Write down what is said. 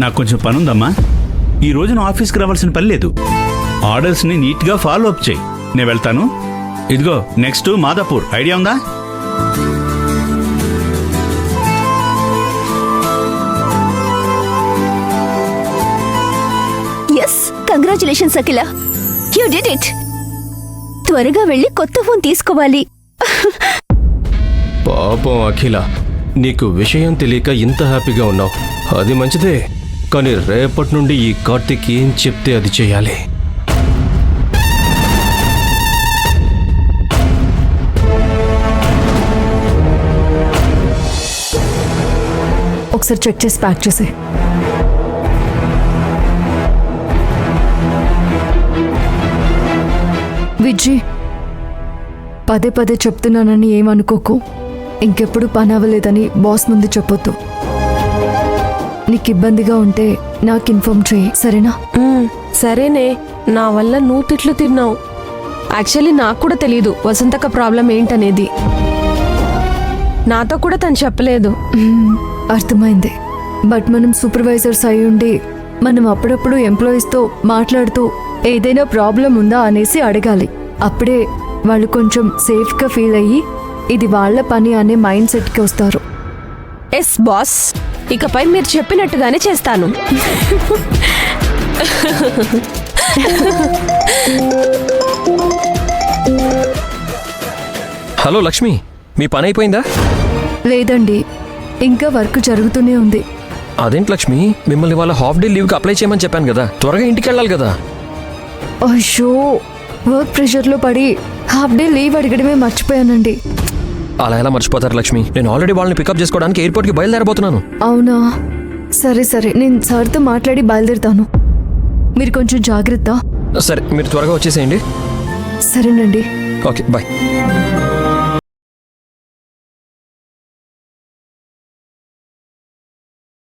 నాకు కొంచెం పని ఉందమ్మా. ఈ రోజు నా ఆఫీస్కి రావాల్సిన పని లేదు. ఆర్డర్స్ని నీట్గా ఫాలో అప్ చేయి. నేను వెళ్తాను. ఇదిగో నెక్స్ట్ మాదాపూర్, ఐడియా ఉందా? Yes, congratulations Akhila, you did it. త్వరగా వెళ్ళి కొత్త ఫోన్ తీసుకోవాలి. పాపం అఖిల, నీకు విషయం తెలియక ఇంత హ్యాపీగా ఉన్నావు. అది మంచిదే, కానీ రేపటి నుండి ఈ కార్తీక్ ఏం చెప్తే అది చేయాలి. ఒకసారి చెక్ చేసి ప్యాక్ చేసే. విజయ్, పదే పదే చెప్తున్నానని ఏమనుకోకు. ఇంకెప్పుడు పని అవ్వలేదని బాస్ ముందు చెప్పొద్దు. నీకు ఇబ్బందిగా ఉంటే నాకు ఇన్ఫార్మ్ చేయి, సరేనా? సరేనే, నా వల్ల నువ్వు తిట్లు తిన్నావు. యాక్చువల్లీ నాకు కూడా తెలియదు వసంతక ప్రాబ్లం ఏంటనేది. నాతో కూడా తను చెప్పలేదు. అర్థమైంది. బట్ మనం సూపర్వైజర్స్ అయి ఉండి మనం అప్పుడప్పుడు ఎంప్లాయీస్తో మాట్లాడుతూ ఏదైనా ప్రాబ్లం ఉందా అనేసి అడగాలి. అప్పుడే వాళ్ళు కొంచెం సేఫ్గా ఫీల్ అయ్యి ఇది వాళ్ళ పని అనే మైండ్ సెట్కి వస్తారు. ఎస్ బాస్, ఇకపై మీరు చెప్పినట్టుగానే చేస్తాను. హలో లక్ష్మి, మీ పని అయిపోయిందా? లేదండి, ఇంకా వర్క్ జరుగుతూనే ఉంది. అదేంటి లక్ష్మి, మిమ్మల్ని వాళ్ళ హాఫ్ డే లీవ్కి అప్లై చేయమని చెప్పాను కదా, త్వరగా ఇంటికి వెళ్ళాలి కదా. అయ్యో, వర్క్ ప్రెషర్లో పడి హాఫ్ డే లీవ్ అడగడమే మర్చిపోయానండి. అలా ఎలా మర్చిపోతారు లక్ష్మి? నేను ఆల్రెడీ వాళ్ళని పికప్ చేసుకోవడానికి ఎయిర్పోర్ట్కి బయలుదేరబోతున్నాను. అవునా? సరే సరే, నేను సార్తో మాట్లాడి బయలుదేరుతాను. మీరు కొంచెం జాగ్రత్త. సరే, మీరు త్వరగా వచ్చేసేయండి. సరేనండి. Okay, bye.